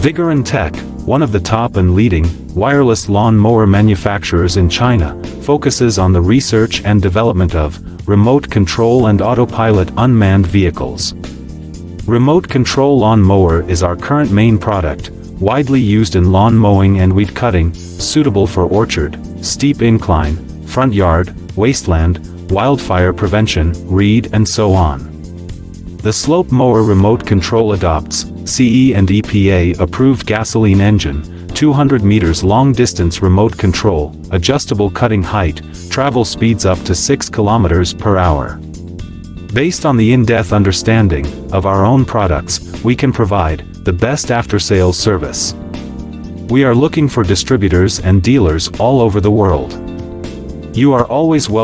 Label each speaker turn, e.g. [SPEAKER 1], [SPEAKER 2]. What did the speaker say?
[SPEAKER 1] Vigorun Tech, one of the top and leading wireless lawn mower manufacturers in China, focuses on the research and development of remote control and autopilot unmanned vehicles. Remote control lawn mower is our current main product, widely used in lawn mowing and weed cutting, suitable for orchard, steep incline, front yard, wasteland, wildfire prevention, reed and so on. The slope mower remote control adopts CE and EPA approved gasoline engine, 200 meters long distance remote control, adjustable cutting height, travel speeds up to 6 kilometers per hour. Based on the in-depth understanding of our own products, we can provide the best after-sales service. We are looking for distributors and dealers all over the world. You are always welcome.